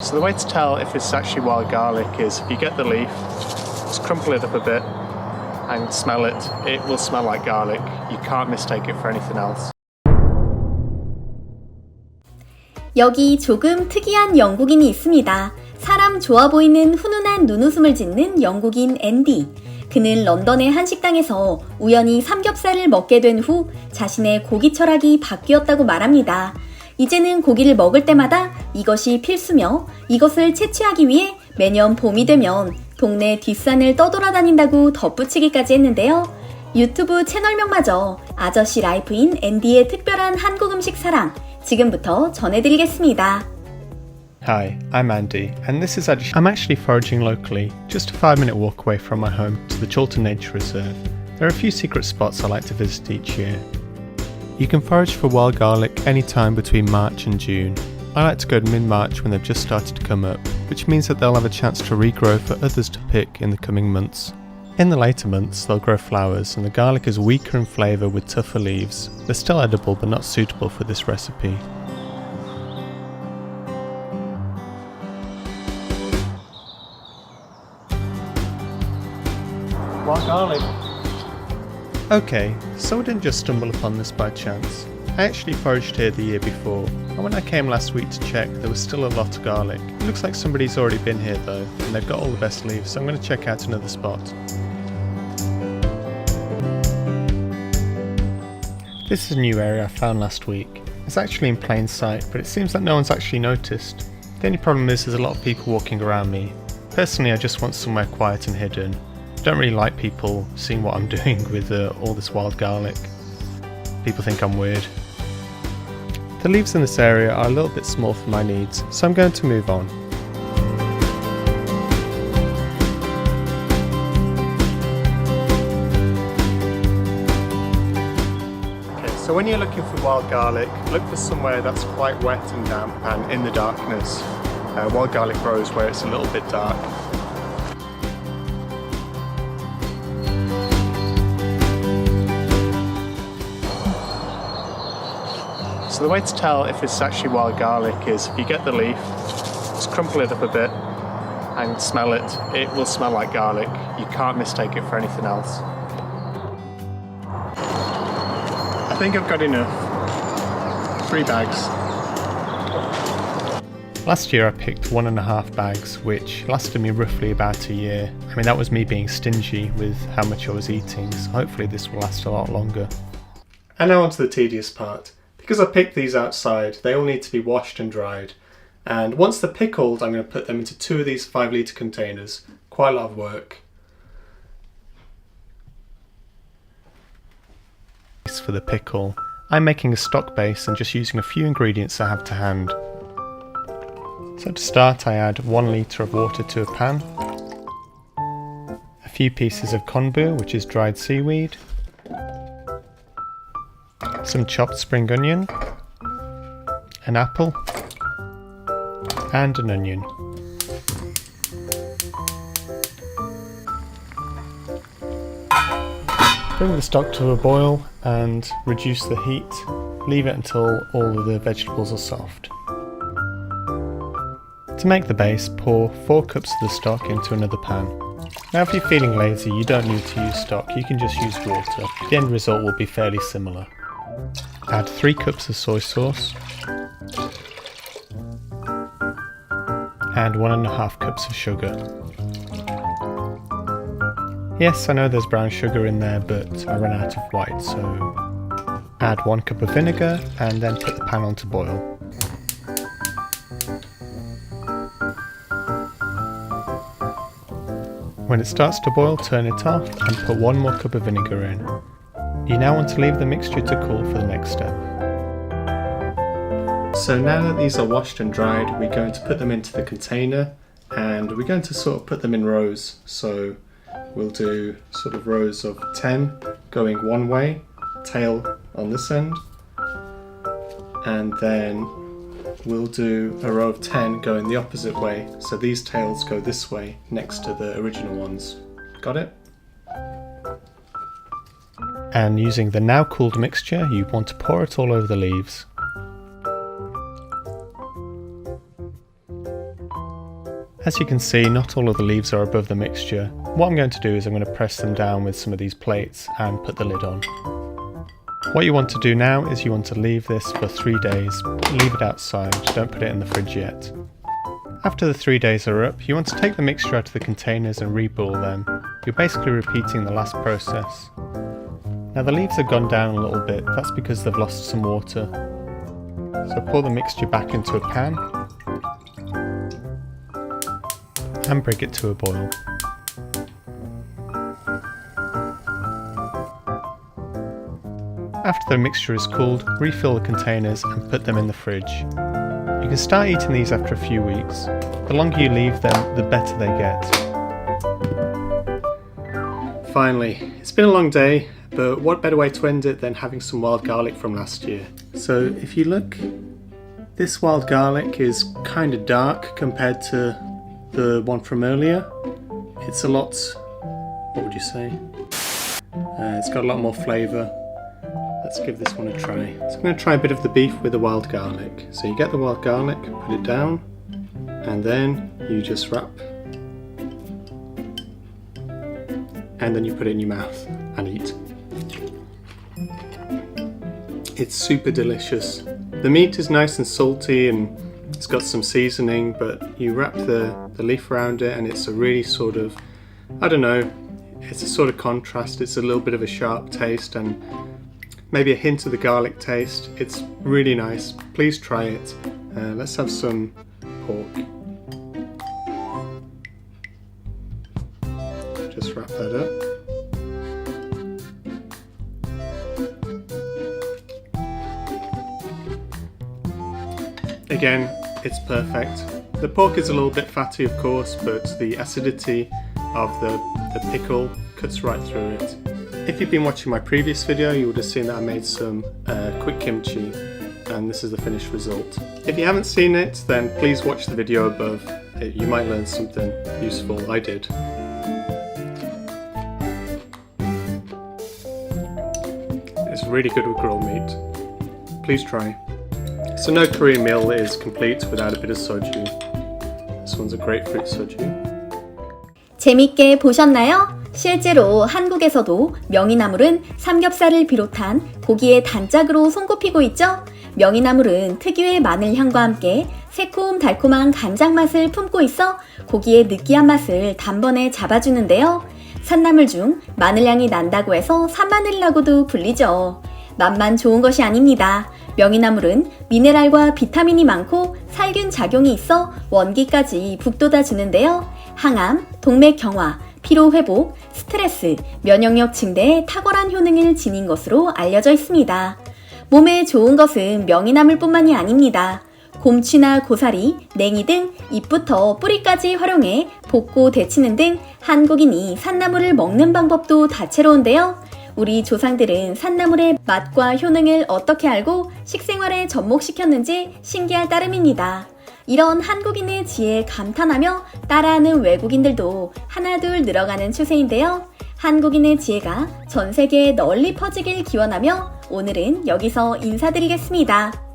So the way to tell if it's actually wild garlic is if you get the leaf, just crumple it up a bit and smell it. It will smell like garlic. You can't mistake it for anything else. 여기 조금 특이한 영국인이 있습니다. 사람 좋아 보이는 훈훈한 눈웃음을 짓는 영국인 앤디. 그는 런던의 한 식당에서 우연히 삼겹살을 먹게 된 후 자신의 고기 철학이 바뀌었다고 말합니다. 이제는 고기를 먹을 때마다 이것이 필수며 이것을 채취하기 위해 매년 봄이 되면 동네 뒷산을 떠돌아다닌다고 덧붙이기까지 했는데요. 유튜브 채널명마저 아저씨 라이프인 앤디의 특별한 한국 음식 사랑 지금부터 전해드리겠습니다. Hi, I'm Andy, and this is I'm actually foraging locally, just a 5-minute walk away from my home to the Chiltern Nature Reserve. There are a few secret spots I like to visit each year. You can forage for wild garlic any time between March and June. I like to go to mid-March when they've just started to come up, which means that they'll have a chance to regrow for others to pick in the coming months. In the later months, they'll grow flowers, and the garlic is weaker in flavour with tougher leaves. They're still edible but not suitable for this recipe. Wild garlic. Okay, so I didn't just stumble upon this by chance. I actually foraged here the year before, and when I came last week to check, there was still a lot of garlic. It looks like somebody's already been here though, and they've got all the best leaves, so I'm going to check out another spot. This is a new area I found last week. It's actually in plain sight, but it seems like no one's actually noticed. The only problem is there's a lot of people walking around me. Personally, I just want somewhere quiet and hidden. I don't really like people seeing what I'm doing with all this wild garlic. People think I'm weird. The leaves in this area are a little bit small for my needs, so I'm going to move on. Okay, so when you're looking for wild garlic, look for somewhere that's quite wet and damp and in the darkness. Wild garlic grows where it's a little bit dark. So the way to tell if it's actually wild garlic is if you get the leaf, just crumple it up a bit and smell it. It will smell like garlic. You can't mistake it for anything else. I think I've got enough. 3 bags. Last year I picked 1.5 bags, which lasted me roughly about a year. I mean, that was me being stingy with how much I was eating, so hopefully this will last a lot longer. And now on to the tedious part. Because I picked these outside, they all need to be washed and dried. And once they're pickled, I'm going to put them into 2 of these 5-litre containers. Quite a lot of work. For the pickle, I'm making a stock base and just using a few ingredients I have to hand. So to start, I add 1 litre of water to a pan, a few pieces of konbu, which is dried seaweed, some chopped spring onion, an apple, and an onion. Bring the stock to a boil and reduce the heat. Leave it until all of the vegetables are soft. To make the base, pour 4 cups of the stock into another pan. Now if you're feeling lazy, you don't need to use stock, you can just use water. The end result will be fairly similar. Add 3 cups of soy sauce and 1.5 cups of sugar. Yes, I know there's brown sugar in there, but I ran out of white, so add 1 cup of vinegar and then put the pan on to boil. When it starts to boil, turn it off and put 1 more cup of vinegar in. You now want to leave the mixture to cool for the next step. So now that these are washed and dried, we're going to put them into the container and we're going to sort of put them in rows. So we'll do sort of rows of 10 going one way, tail on this end, and then we'll do a row of 10 going the opposite way. So these tails go this way next to the original ones. Got it? And using the now cooled mixture, you want to pour it all over the leaves. As you can see, not all of the leaves are above the mixture. What I'm going to do is I'm going to press them down with some of these plates and put the lid on. What you want to do now is you want to leave this for 3 days. Leave it outside, don't put it in the fridge yet. After the 3 days are up, you want to take the mixture out of the containers and reboil them. You're basically repeating the last process. Now the leaves have gone down a little bit, that's because they've lost some water. So pour the mixture back into a pan and bring it to a boil. After the mixture is cooled, refill the containers and put them in the fridge. You can start eating these after a few weeks. The longer you leave them, the better they get. Finally, it's been a long day, but what better way to end it than having some wild garlic from last year. So if you look, this wild garlic is kind of dark compared to the one from earlier. It's a lot, what would you say? It's got a lot more flavour. Let's give this one a try. So I'm going to try a bit of the beef with the wild garlic. So you get the wild garlic, put it down, and then you just wrap. And then you put it in your mouth and eat. It's super delicious. The meat is nice and salty and it's got some seasoning, but you wrap the leaf around it and it's a really sort of, I don't know, it's a sort of contrast. It's a little bit of a sharp taste and maybe a hint of the garlic taste. It's really nice. Please try it. Let's have some pork. Just wrap that up. Again, it's perfect. The pork is a little bit fatty, of course, but the acidity of the pickle cuts right through it. If you've been watching my previous video, you would have seen that I made some quick kimchi, and this is the finished result. If you haven't seen it, then please watch the video above. You might learn something useful. I did. It's really good with grilled meat. Please try. So no Korean meal is complete without a bit of soju. This one's a grapefruit soju. 재밌게 보셨나요? 실제로 한국에서도 명이나물은 삼겹살을 비롯한 고기의 단짝으로 손꼽히고 있죠? 명이나물은 특유의 마늘 향과 함께 새콤달콤한 간장 맛을 품고 있어 고기의 느끼한 맛을 단번에 잡아주는데요. 산나물 중 마늘향이 난다고 해서 산마늘이라고도 불리죠. 맛만 좋은 것이 아닙니다. 명이나물은 미네랄과 비타민이 많고 살균 작용이 있어 원기까지 북돋아 주는데요. 항암, 동맥 경화, 피로 회복, 스트레스, 면역력 증대에 탁월한 효능을 지닌 것으로 알려져 있습니다. 몸에 좋은 것은 명이나물뿐만이 아닙니다. 곰취나 고사리, 냉이 등 잎부터 뿌리까지 활용해 볶고 데치는 등 한국인이 산나물을 먹는 방법도 다채로운데요. 우리 조상들은 산나물의 맛과 효능을 어떻게 알고 식생활에 접목시켰는지 신기할 따름입니다. 이런 한국인의 지혜에 감탄하며 따라하는 외국인들도 하나둘 늘어가는 추세인데요. 한국인의 지혜가 전 세계에 널리 퍼지길 기원하며 오늘은 여기서 인사드리겠습니다.